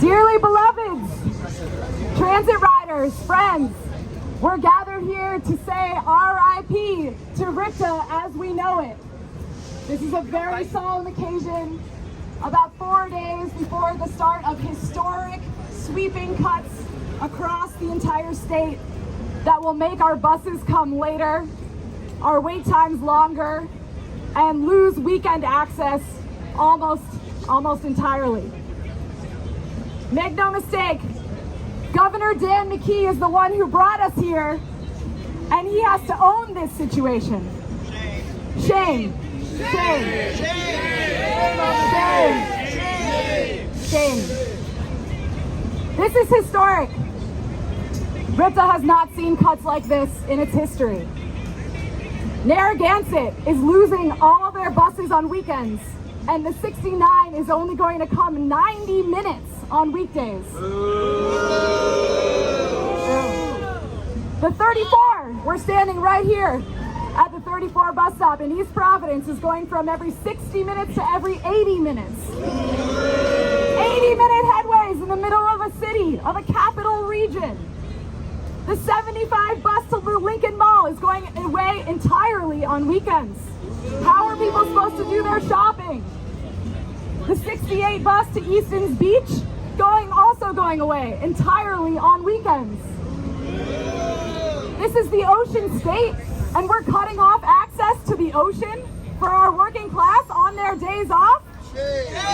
Dearly beloveds, transit riders, friends, we're gathered here to say R.I.P. to RIPTA as we know it. This is a very solemn occasion, about 4 days before the start of historic sweeping cuts across the entire state that will make our buses come later, our wait times longer, and lose weekend access almost entirely. Make no mistake, Governor Dan McKee is the one who brought us here, and he has to own this situation. Shame. Shame. Shame. Shame. This is historic. RIPTA has not seen cuts like this in its history. Narragansett is losing all their buses on weekends, and the 69 is only going to come 90 minutes on weekdays. The 34, we're standing right here at the 34 bus stop in East Providence, is going from every 60 minutes to every 80 minutes. 80-minute headways in the middle of a city, of a capital region. The 75 bus to the Lincoln Mall is going away entirely on weekends. How are people supposed to do their shopping? The 68 bus to Easton's Beach also going away entirely on weekends. This is the ocean state, and we're cutting off access to the ocean for our working class on their days off?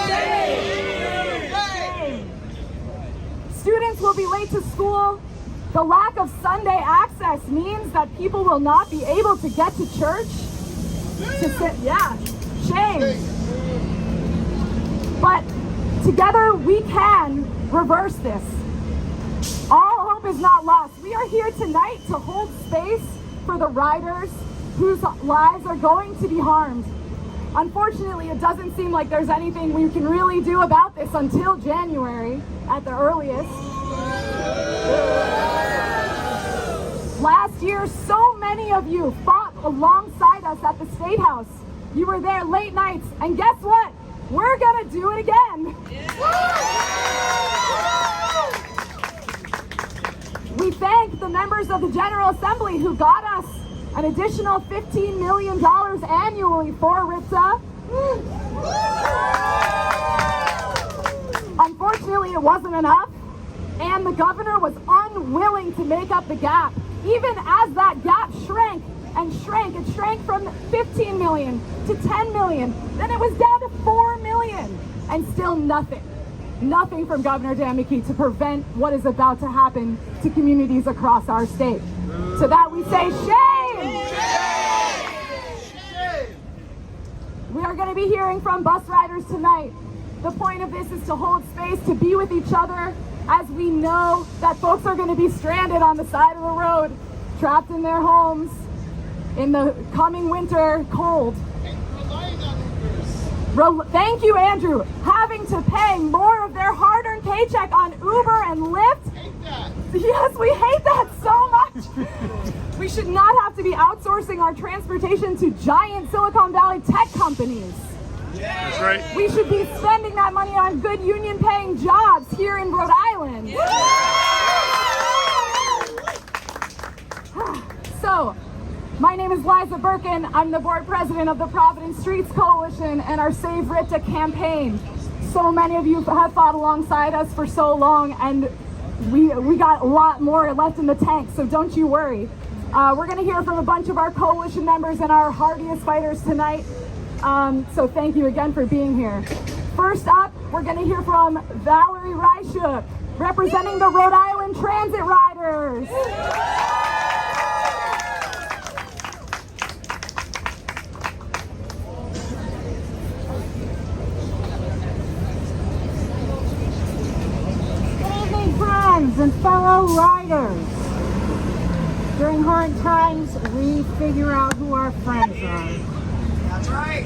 Shame. Students will be late to school. The lack of Sunday access means that people will not be able to get to church. Shame. But together we can reverse this. All hope is not lost. We are here tonight to hold space for the riders whose lives are going to be harmed. Unfortunately, it doesn't seem like there's anything we can really do about this until January at the earliest. Last year, so many of you fought alongside us at the State House. You were there late nights, and guess what? We're gonna do it again. We thank the members of the General Assembly who got us an additional $15 million annually for RIPTA. Unfortunately, it wasn't enough, and the governor was unwilling to make up the gap. Even as that gap shrank and shrank, it shrank from 15 million to 10 million, then it was down to 4 million, and still nothing from Governor Dan McKee to prevent what is about to happen to communities across our state. So that we say shame! We are going to be hearing from bus riders tonight. The point of this is to hold space, to be with each other, as we know that folks are going to be stranded on the side of the road, trapped in their homes in the coming winter cold. Thank you, Andrew. Having to pay more of their hard-earned paycheck on Uber and Lyft. Yes, we hate that so much. We should not have to be outsourcing our transportation to giant Silicon Valley tech companies. That's right. We should be spending that money on good union-paying jobs here in Rhode Island. So, my name is Liza Burkin. I'm the board president of the Providence Streets Coalition and our Save RIPTA campaign. So many of you have fought alongside us for so long, and we got a lot more left in the tank, so don't you worry. We're going to hear from a bunch of our coalition members and our hardiest fighters tonight. So thank you again for being here. First up, we're going to hear from Valerie Reichuk, representing the Rhode Island Transit Riders. Good evening, friends and fellow riders. During hard times, we figure out who our friends are. That's right.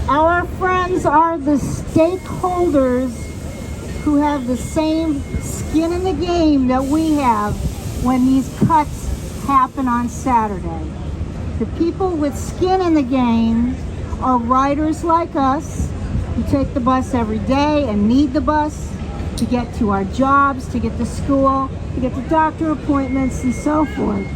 Our friends are the stakeholders who have the same skin in the game that we have when these cuts happen on Saturday. The people with skin in the game are riders like us who take the bus every day and need the bus. to get to our jobs, to get to school, to get to doctor appointments, and so forth.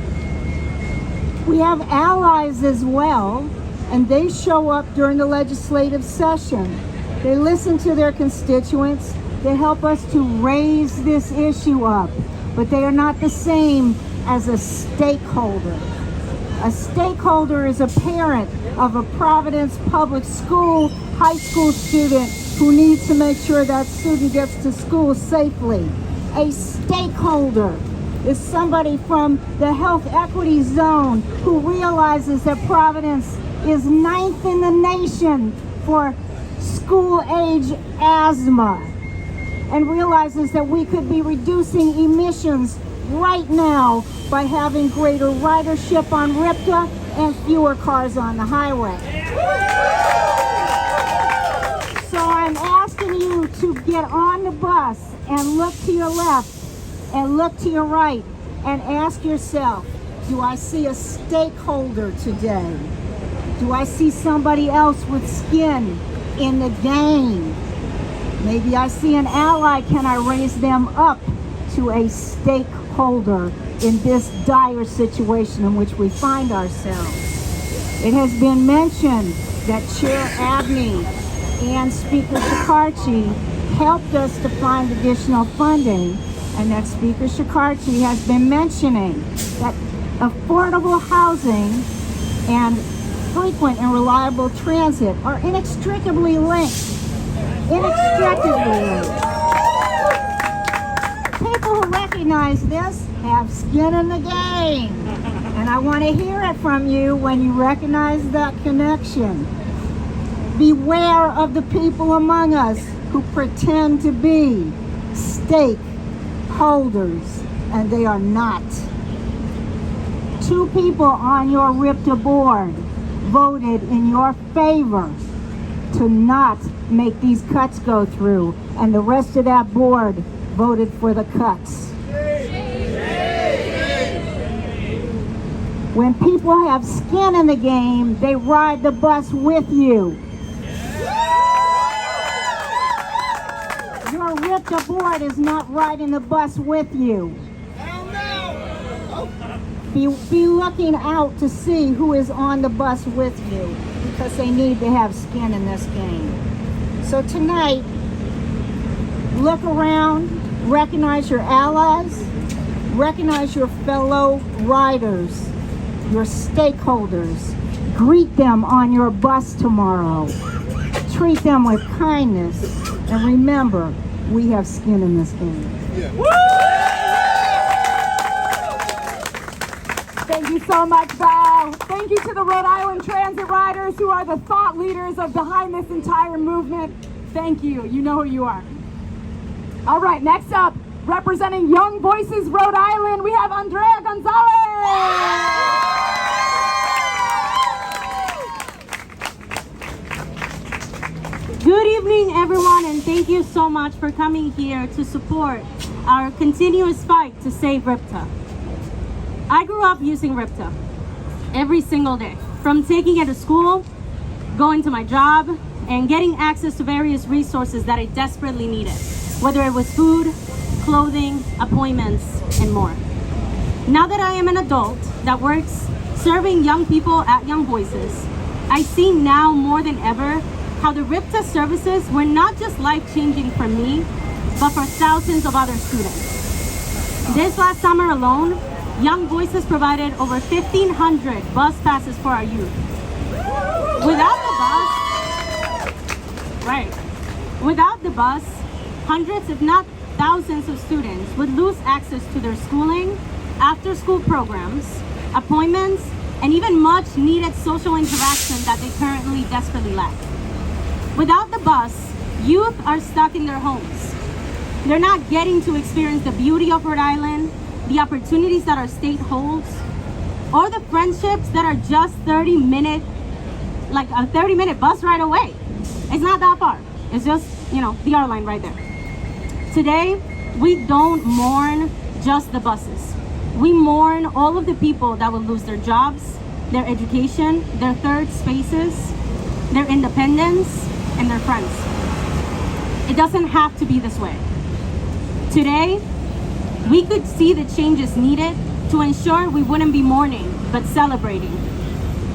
We have allies as well, and they show up during the legislative session. They listen to their constituents. They help us to raise this issue up, but they are not the same as a stakeholder. A stakeholder is a parent of a Providence public school, high school student who needs to make sure that student gets to school safely. A stakeholder is somebody from the health equity zone who realizes that Providence is 9th in the nation for school-age asthma, and realizes that we could be reducing emissions right now by having greater ridership on RIPTA and fewer cars on the highway. So I'm asking you to get on the bus and look to your left and look to your right and ask yourself, do I see a stakeholder today? Do I see somebody else with skin in the game? Maybe I see an ally. Can I raise them up to a stakeholder in this dire situation in which we find ourselves? It has been mentioned that Chair Abney and Speaker Shikarchi helped us to find additional funding, and that Speaker Shikarchi has been mentioning that affordable housing and frequent and reliable transit are inextricably linked. Inextricably linked. People who recognize this have skin in the game. And I want to hear it from you when you recognize that connection. Beware of the people among us who pretend to be stakeholders, and they are not. 2 people on your RIPTA board voted in your favor to not make these cuts go through, and the rest of that board voted for the cuts. When people have skin in the game, they ride the bus with you. Your RIPTA board is not riding the bus with you. Be looking out to see who is on the bus with you, because they need to have skin in this game. So tonight, look around, recognize your allies, recognize your fellow riders, your stakeholders. Greet them on your bus tomorrow. Treat them with kindness, and remember, we have skin in this game. Yeah. Thank you so much, Val. Thank you to the Rhode Island transit riders who are the thought leaders behind this entire movement. Thank you. You know who you are. All right, next up, representing Young Voices Rhode Island, we have Andrea Gonzalez. Good evening, everyone, and thank you so much for coming here to support our continuous fight to save RIPTA. I grew up using RIPTA every single day, from taking it to school, going to my job, and getting access to various resources that I desperately needed, whether it was food, clothing, appointments, and more. Now that I am an adult that works serving young people at Young Voices, I see now more than ever how the RIPTA services were not just life-changing for me, but for thousands of other students. This last summer alone, Young Voices provided over 1,500 bus passes for our youth. Without the bus, hundreds if not thousands of students would lose access to their schooling, after-school programs, appointments, and even much needed social interaction that they currently desperately lack. Without the bus, youth are stuck in their homes. They're not getting to experience the beauty of Rhode Island, the opportunities that our state holds, or the friendships that are just 30-minute bus ride away. It's not that far. It's just, the R line right there. Today, we don't mourn just the buses. We mourn all of the people that will lose their jobs, their education, their third spaces, their independence, and their friends. It doesn't have to be this way. Today, we could see the changes needed to ensure we wouldn't be mourning, but celebrating.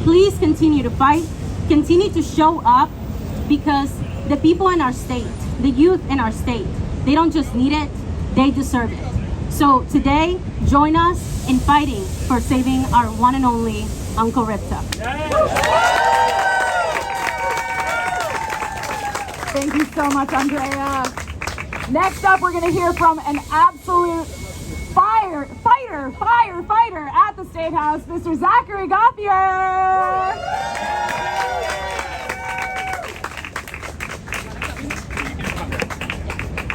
Please continue to fight, continue to show up, because the people in our state, the youth in our state, they don't just need it, they deserve it. So today, join us in fighting for saving our one and only Uncle Ripta. Thank you so much, Andrea. Next up, we're going to hear from an absolute fighter at the State House, Mr. Zachary Gauthier.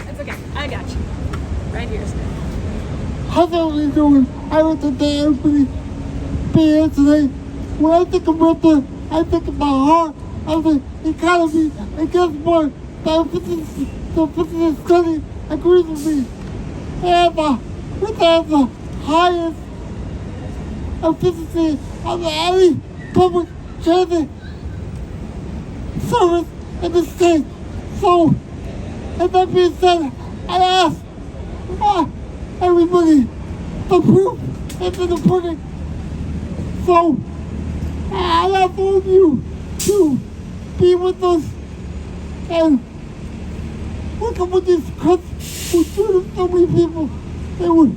It's okay, I got you. Right here. How's everybody doing? I want to thank everybody being here today. When I think of RIPTA, I think of my heart, of the economy, and guess what? The physical study agrees with me. RIPTA has the highest efficiency of any public transit service in the state. So, with that being said, I ask everybody, the proof is in the pudding. So, I ask all of you to be with us and look at what these cuts would do to so many people. They would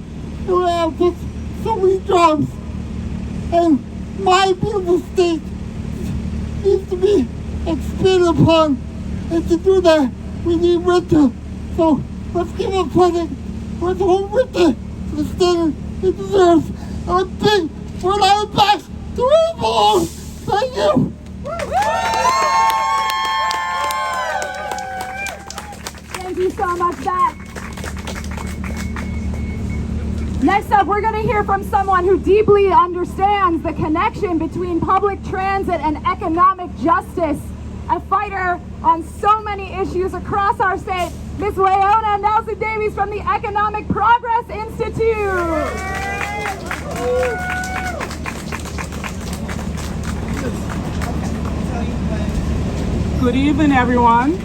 have fixed so many jobs. And my beautiful state needs to be expanded upon. And to do that, we need RIPTA. So let's give a present. Let's hold RIPTA to the standard it deserves. And let's bring Rhode Island back to where it belongs. Thank you. Thank you so much, Zach. Next up, we're going to hear from someone who deeply understands the connection between public transit and economic justice. A fighter on so many issues across our state, Ms. Leona Nelson Davies from the Economic Progress Institute. Good evening, everyone.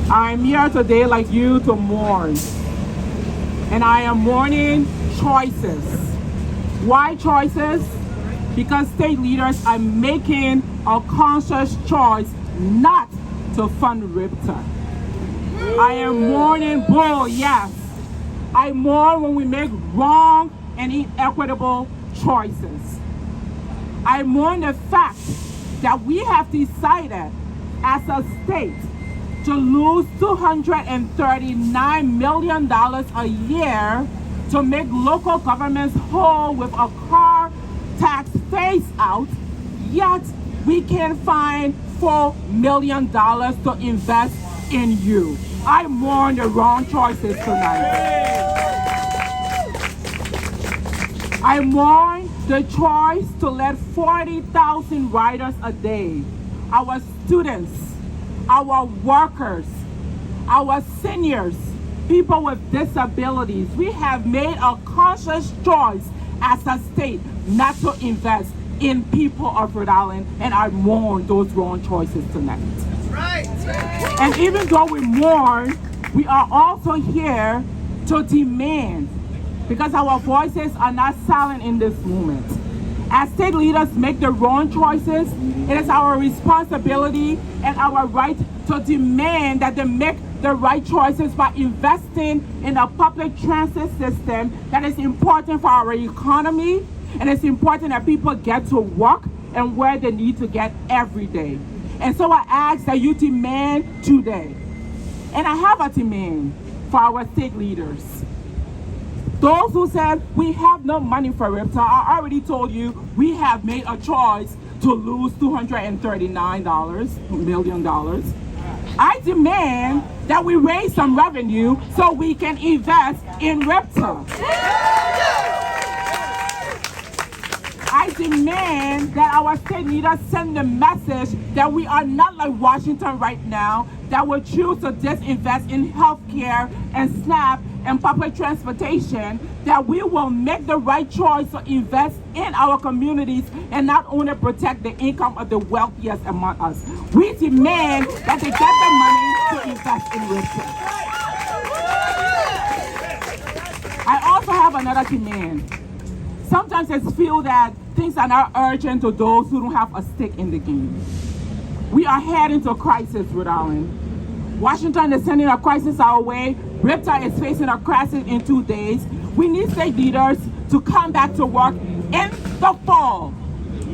I'm here today like you to mourn. And I am mourning choices. Why choices? Because state leaders are making a conscious choice not to fund RIPTA. I am mourning bull, yes. I mourn when we make wrong and inequitable choices. I mourn the fact that we have decided as a state to lose $239 million a year to make local governments whole with a car tax phase out, yet we can find $4 million to invest in you. I mourn the wrong choices tonight. I mourn the choice to let 40,000 riders a day, our students, our workers, our seniors, people with disabilities, we have made a conscious choice as a state not to invest in people of Rhode Island, and I mourn those wrong choices tonight. That's right. That's right. And even though we mourn, we are also here to demand, because our voices are not silent in this moment. As state leaders make the wrong choices, it is our responsibility and our right to demand that they make the right choices by investing in a public transit system that is important for our economy, and it's important that people get to work and where they need to get every day. And so I ask that you demand today. And I have a demand for our state leaders. Those who said we have no money for RIPTA, I already told you we have made a choice to lose $239 million. I demand that we raise some revenue so we can invest in RIPTA. I demand that our state leaders send the message that we are not like Washington right now that will choose to disinvest in healthcare and SNAP and public transportation, that we will make the right choice to invest in our communities and not only protect the income of the wealthiest among us. We demand that they get the money to invest in RIPTA. another demand. Sometimes it's feel that things are not urgent to those who don't have a stake in the game. We are heading to crisis, Rhode Island. Washington is sending a crisis our way. RIPTA is facing a crisis in 2 days. We need state leaders to come back to work in the fall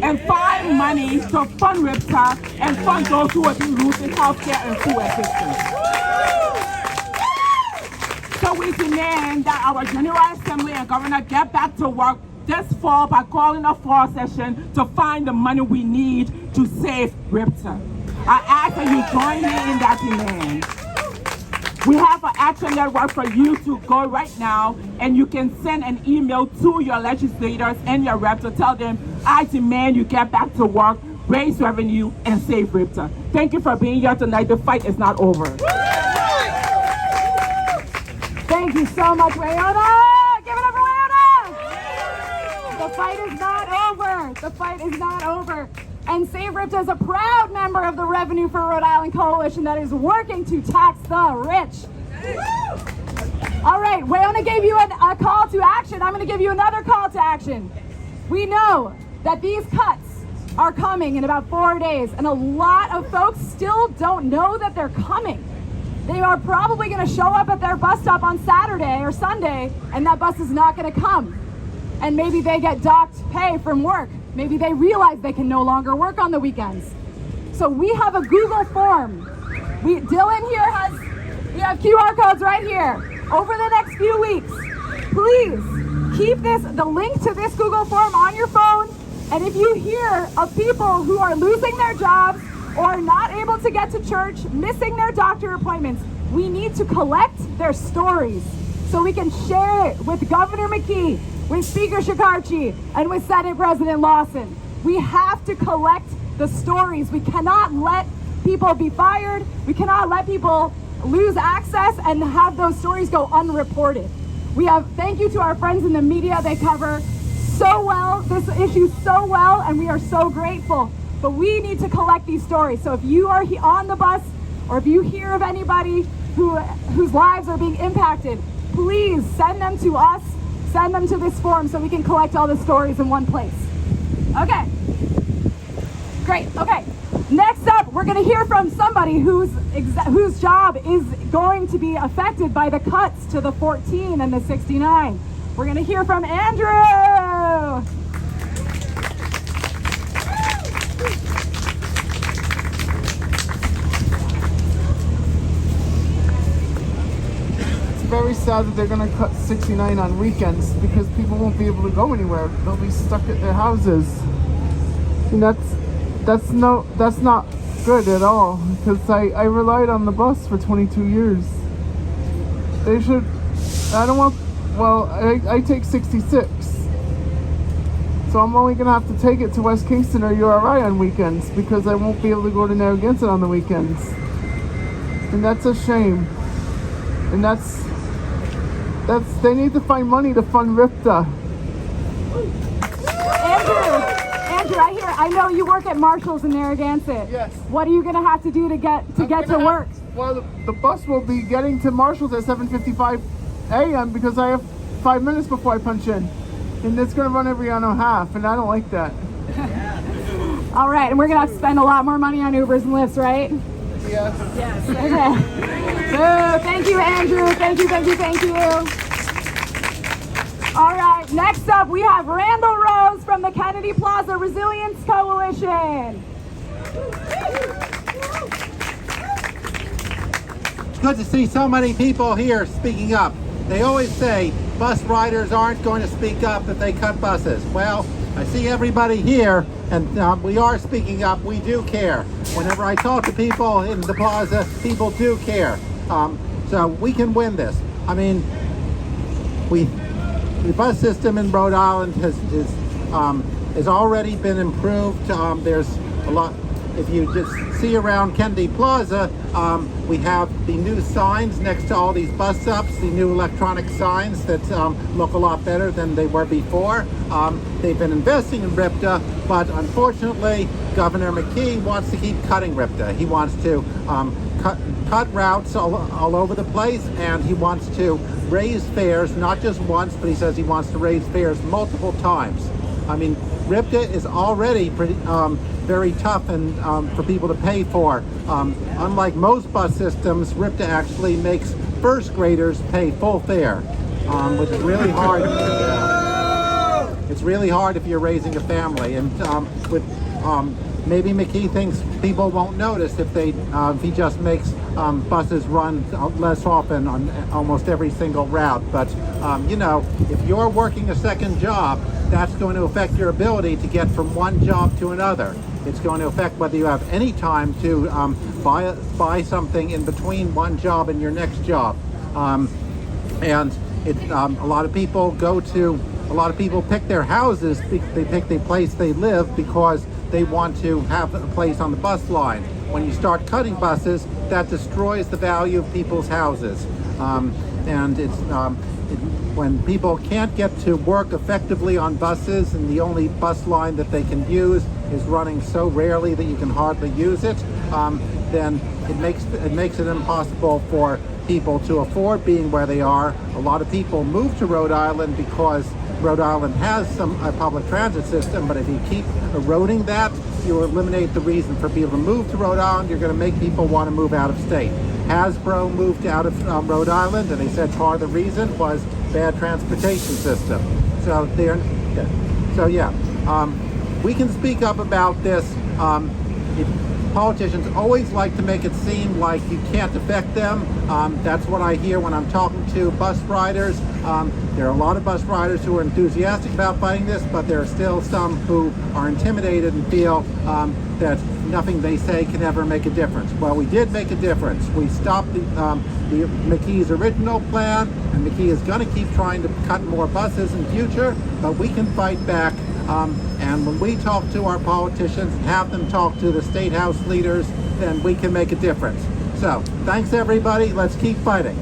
and find money to fund RIPTA and fund those who will be losing health care and food assistance. So we demand that our General Assembly and Governor get back to work this fall by calling a fall session to find the money we need to save RIPTA. I ask that you join me in that demand. We have an action network for you to go right now, and you can send an email to your legislators and your reps to tell them, I demand you get back to work, raise revenue, and save RIPTA. Thank you for being here tonight. The fight is not over. Thank you so much, Rayona. Give it up for Rayona. The fight is not over. The fight is not over. And Save RIPTA is a proud member of the Revenue for Rhode Island Coalition that is working to tax the rich. All right, Wayona gave you a call to action. I'm going to give you another call to action. We know that these cuts are coming in about 4 days, and a lot of folks still don't know that they're coming. They are probably going to show up at their bus stop on Saturday or Sunday, and that bus is not going to come. And maybe they get docked pay from work. Maybe they realize they can no longer work on the weekends. So we have a Google form. Dylan here we have QR codes right here. Over the next few weeks, please keep the link to this Google form on your phone. And if you hear of people who are losing their jobs or not able to get to church, missing their doctor appointments, we need to collect their stories so we can share it with Governor McKee, with Speaker Shikarchi, and with Senate President Lawson. We have to collect the stories. We cannot let people be fired. We cannot let people lose access and have those stories go unreported. Thank you to our friends in the media. They cover so well, this issue so well, and we are so grateful. But we need to collect these stories. So if you are on the bus, or if you hear of anybody whose lives are being impacted, please send them to us. Send them to this form so we can collect all the stories in one place. Okay. Great. Okay. Next up, we're going to hear from somebody whose job is going to be affected by the cuts to the 14 and the 69. We're going to hear from Andrew. Very sad that they're going to cut 69 on weekends because people won't be able to go anywhere. They'll be stuck at their houses, and that's not good at all. Because I relied on the bus for 22 years. They should. I don't want. Well, I take 66, so I'm only going to have to take it to West Kingston or URI on weekends because I won't be able to go to Narragansett on the weekends, and that's a shame. And they need to find money to fund RIPTA. Andrew, I know you work at Marshall's in Narragansett. Yes. What are you gonna have to do to get to work? Well, the bus will be getting to Marshall's at 7:55 a.m. because I have 5 minutes before I punch in, and it's gonna run every hour and a half, and I don't like that. All right, and we're gonna have to spend a lot more money on Ubers and Lyfts, right? Yes. Okay. Thank you, Andrew. Thank you. All right, next up we have Randall Rose from the Kennedy Plaza Resilience Coalition. It's good to see so many people here speaking up. They always say bus riders aren't going to speak up if they cut buses. Well, I see everybody here, and we are speaking up. We do care. Whenever I talk to people in the plaza, people do care. So we can win this. I mean, the bus system in Rhode Island has already been improved. There's a lot. If you just see around Kennedy Plaza, we have the new signs next to all these bus stops, the new electronic signs that look a lot better than they were before. They've been investing in RIPTA, but unfortunately, Governor McKee wants to keep cutting RIPTA. He wants to cut routes all over the place, and he wants to raise fares, not just once, but he says he wants to raise fares multiple times. I mean, RIPTA is already pretty, very tough and for people to pay for. Unlike most bus systems, RIPTA actually makes first graders pay full fare, which is really hard. It's really hard if you're raising a family, and maybe McKee thinks people won't notice if he just makes buses run less often on almost every single route. But you know, if you're working a second job, that's going to affect your ability to get from one job to another. It's going to affect whether you have any time to buy something in between one job and your next job. And a lot of people pick their houses, they pick the place they live because they want to have a place on the bus line. When you start cutting buses, that destroys the value of people's houses. And when people can't get to work effectively on buses, and the only bus line that they can use is running so rarely that you can hardly use it, then it makes it impossible for people to afford being where they are. A lot of people move to Rhode Island because Rhode Island has a public transit system, but if you keep eroding that, you eliminate the reason for people to move to Rhode Island. You're going to make people want to move out of state. Hasbro moved out of Rhode Island, and they said part of the reason was bad transportation system. So we can speak up about this. Politicians always like to make it seem like you can't affect them. That's what I hear when I'm talking to bus riders. There are a lot of bus riders who are enthusiastic about fighting this, but there are still some who are intimidated and feel that nothing they say can ever make a difference. Well, we did make a difference. We stopped the McKee's original plan, and McKee is going to keep trying to cut more buses in future, but we can fight back. And when we talk to our politicians and have them talk to the state house leaders, then we can make a difference. So, thanks everybody. Let's keep fighting.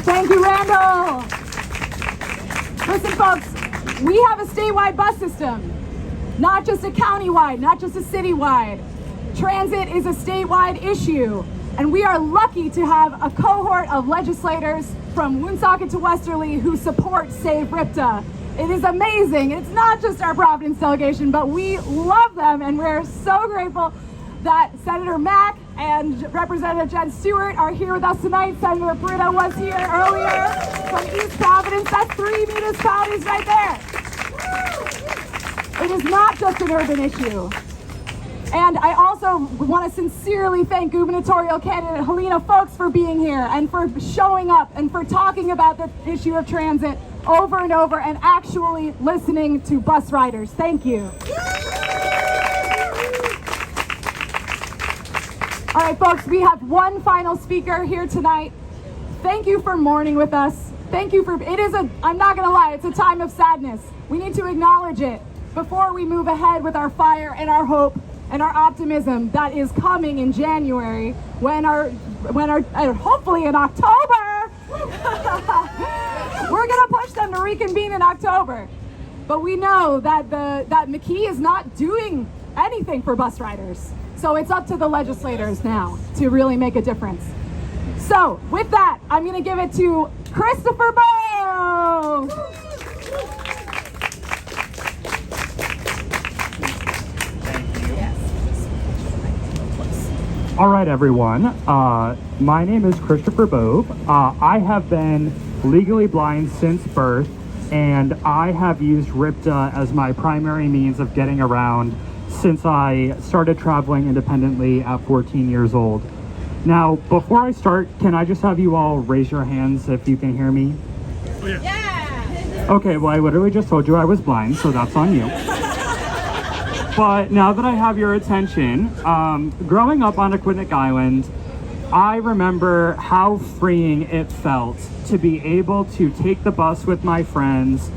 Thank you, Randall. Listen, folks, we have a statewide bus system, not just a countywide, not just a citywide. Transit is a statewide issue, and we are lucky to have a cohort of legislators from Woonsocket to Westerly who support Save RIPTA. It is amazing. It's not just our Providence delegation, but we love them, and we're so grateful that Senator Mack and Representative Jen Stewart are here with us tonight. Senator Britta was here earlier from East Providence. That's 3 municipalities right there. It is not just an urban issue. And I also want to sincerely thank gubernatorial candidate Helena Folks for being here and for showing up and for talking about the issue of transit over and over and actually listening to bus riders. Thank you. All right, folks, we have one final speaker here tonight. Thank you for mourning with us. Thank you for, I'm not gonna lie, it's a time of sadness. We need to acknowledge it before we move ahead with our fire and our hope and our optimism that is coming in January when our hopefully in October, we're gonna push them to reconvene in October. But we know that that McKee is not doing anything for bus riders. So it's up to the legislators now to really make a difference. So with that, I'm gonna give it to Christopher Bowe. All right, everyone. My name is Christopher Bowe. I have been legally blind since birth, and I have used RIPTA as my primary means of getting around since I started traveling independently at 14 years old. Now, before I start, can I just have you all raise your hands if you can hear me? Oh, yeah. Okay, well, I literally just told you I was blind, so that's on you. But now that I have your attention, growing up on Aquidneck Island, I remember how freeing it felt to be able to take the bus with my friends,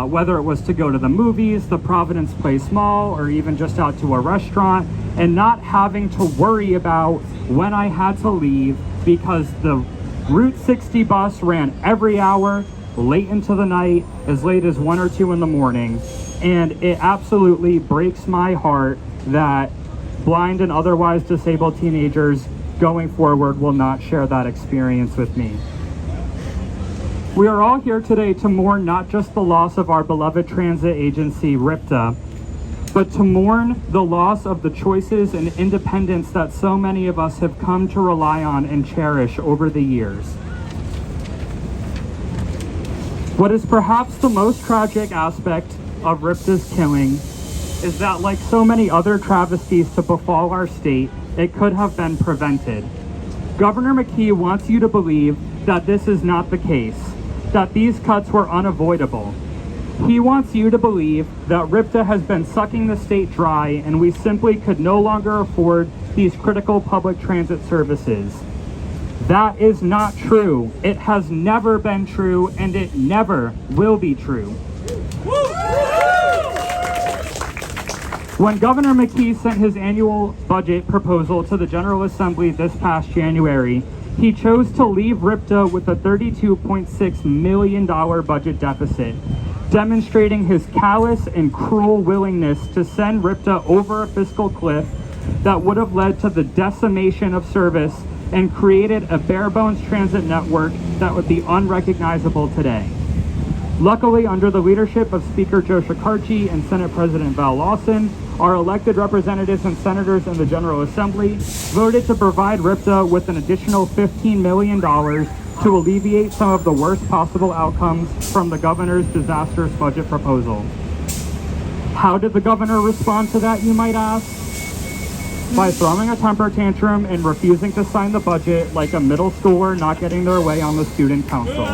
whether it was to go to the movies, the Providence Place Mall, or even just out to a restaurant, and not having to worry about when I had to leave because the Route 60 bus ran every hour, late into the night, as late as 1 or 2 in the morning. And it absolutely breaks my heart that blind and otherwise disabled teenagers going forward will not share that experience with me. We are all here today to mourn not just the loss of our beloved transit agency, RIPTA, but to mourn the loss of the choices and independence that so many of us have come to rely on and cherish over the years. What is perhaps the most tragic aspect of RIPTA's killing is that, like so many other travesties to befall our state, it could have been prevented. Governor McKee wants you to believe that this is not the case, that these cuts were unavoidable. He wants you to believe that RIPTA has been sucking the state dry and we simply could no longer afford these critical public transit services. That is not true. It has never been true, and it never will be true. When Governor McKee sent his annual budget proposal to the General Assembly this past January, he chose to leave RIPTA with a $32.6 million budget deficit, demonstrating his callous and cruel willingness to send RIPTA over a fiscal cliff that would have led to the decimation of service and created a bare-bones transit network that would be unrecognizable today. Luckily, under the leadership of Speaker Joe Shekarchi and Senate President Val Lawson, our elected representatives and senators in the General Assembly voted to provide RIPTA with an additional $15 million to alleviate some of the worst possible outcomes from the governor's disastrous budget proposal. How did the governor respond to that, you might ask? By throwing a temper tantrum and refusing to sign the budget like a middle schooler not getting their way on the student council.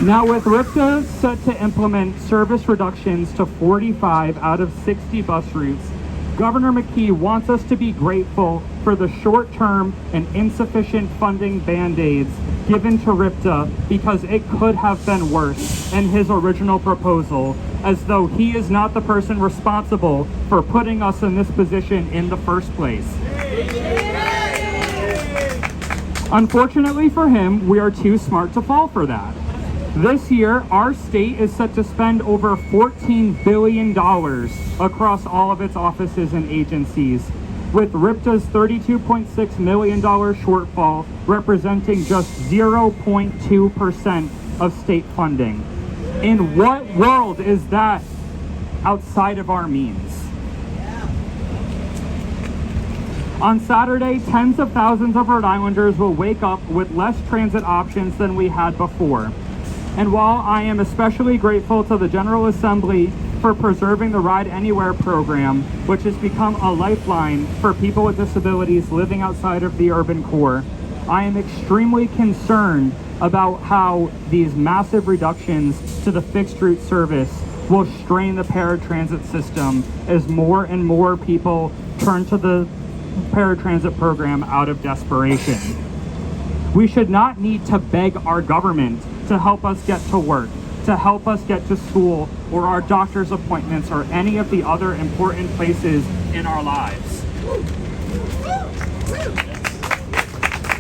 Now, with RIPTA set to implement service reductions to 45 out of 60 bus routes, Governor McKee wants us to be grateful for the short-term and insufficient funding band-aids given to RIPTA because it could have been worse in his original proposal, as though he is not the person responsible for putting us in this position in the first place. Unfortunately for him, we are too smart to fall for that. This year, our state is set to spend over $14 billion across all of its offices and agencies, with RIPTA's $32.6 million shortfall representing just 0.2% of state funding. In what world is that outside of our means? On Saturday, tens of thousands of Rhode Islanders will wake up with less transit options than we had before. And while I am especially grateful to the General Assembly for preserving the Ride Anywhere program, which has become a lifeline for people with disabilities living outside of the urban core, I am extremely concerned about how these massive reductions to the fixed route service will strain the paratransit system as more and more people turn to the paratransit program out of desperation. We should not need to beg our government to help us get to work, to help us get to school, or our doctor's appointments, or any of the other important places in our lives.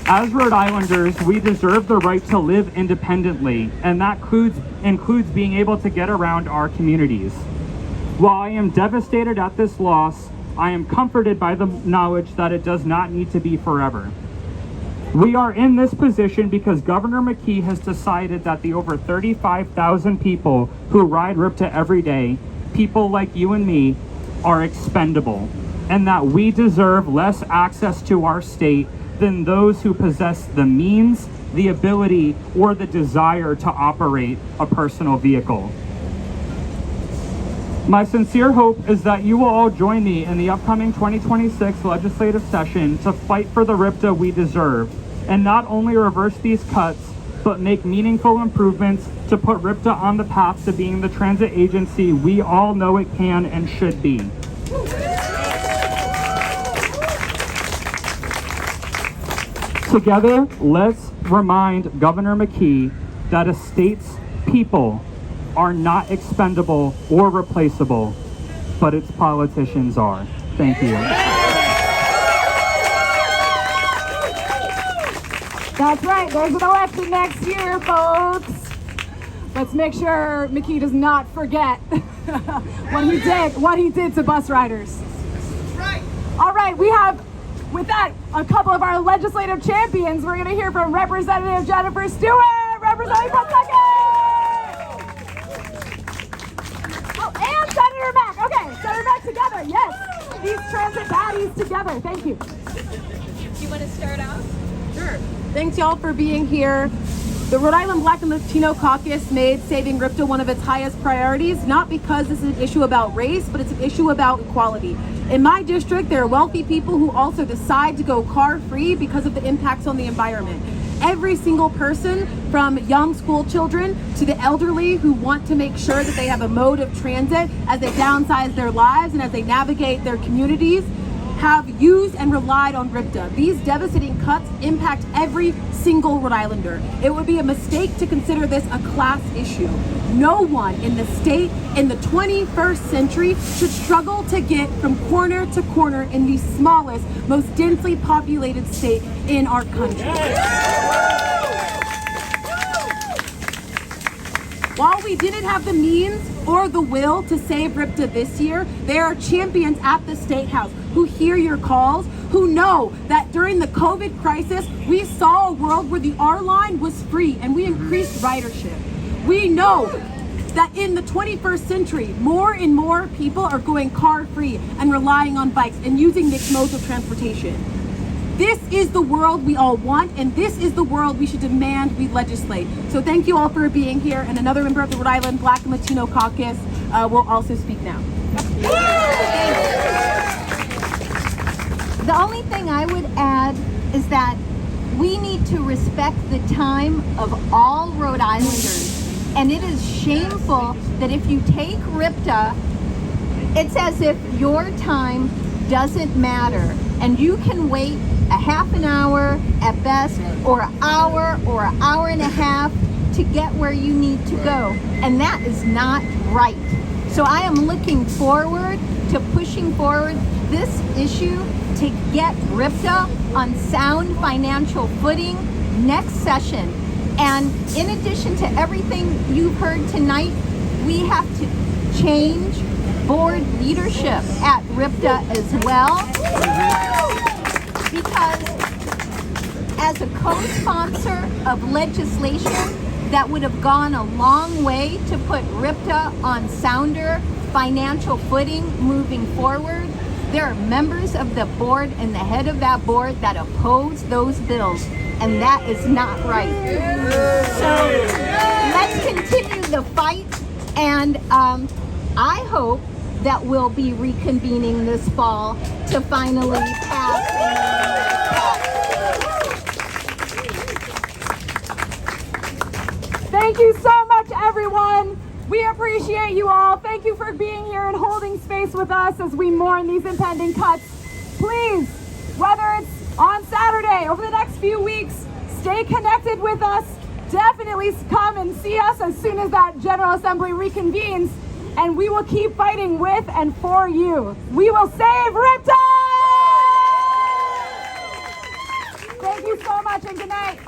As Rhode Islanders, we deserve the right to live independently, and that includes being able to get around our communities. While I am devastated at this loss, I am comforted by the knowledge that it does not need to be forever. We are in this position because Governor McKee has decided that the over 35,000 people who ride RIPTA every day, people like you and me, are expendable, and that we deserve less access to our state than those who possess the means, the ability, or the desire to operate a personal vehicle. My sincere hope is that you will all join me in the upcoming 2026 legislative session to fight for the RIPTA we deserve, and not only reverse these cuts, but make meaningful improvements to put RIPTA on the path to being the transit agency we all know it can and should be. Together, let's remind Governor McKee that a state's people are not expendable or replaceable, but its politicians are. Thank you. That's right, there's an election next year, folks. Let's make sure McKee does not forget. what he did to bus riders. Right. All right, we have, with that, a couple of our legislative champions. We're going to hear from Representative Jennifer Stewart, Representative Pawtucket. Oh, and Senator Mack. Okay, Senator Mack together. Yes, these transit baddies together. Thank you. Do you want to start off? Sure. Thanks y'all for being here. The Rhode Island Black and Latino Caucus made saving RIPTA one of its highest priorities, not because this is an issue about race, but it's an issue about equality. In my district, there are wealthy people who also decide to go car-free because of the impacts on the environment. Every single person, from young school children to the elderly who want to make sure that they have a mode of transit as they downsize their lives and as they navigate their communities, have used and relied on RIPTA. These devastating cuts impact every single Rhode Islander. It would be a mistake to consider this a class issue. No one in the state in the 21st century should struggle to get from corner to corner in the smallest, most densely populated state in our country. While we didn't have the means or the will to save RIPTA this year, there are champions at the State House who hear your calls, who know that during the COVID crisis, we saw a world where the R line was free and we increased ridership. We know that in the 21st century, more and more people are going car-free and relying on bikes and using mixed modes of transportation. This is the world we all want, and this is the world we should demand we legislate. So thank you all for being here, and another member of the Rhode Island Black and Latino Caucus will also speak now. The only thing I would add is that we need to respect the time of all Rhode Islanders. And it is shameful that if you take RIPTA, it's as if your time doesn't matter. And you can wait a half an hour at best, or an hour and a half to get where you need to go. And that is not right. So I am looking forward to pushing forward this issue to get RIPTA on sound financial footing next session. And in addition to everything you've heard tonight, we have to change board leadership at RIPTA as well. Because as a co-sponsor of legislation that would have gone a long way to put RIPTA on sounder financial footing moving forward, there are members of the board and the head of that board that oppose those bills, and that is not right. So let's continue the fight, and I hope that we'll be reconvening this fall to finally pass. Thank you so much, everyone. We appreciate you all. Thank you for being here and holding space with us as we mourn these impending cuts. Please, whether it's on Saturday, over the next few weeks, stay connected with us. Definitely come and see us as soon as that General Assembly reconvenes, and we will keep fighting with and for you. We will save RIPTA! Thank you so much, and good night.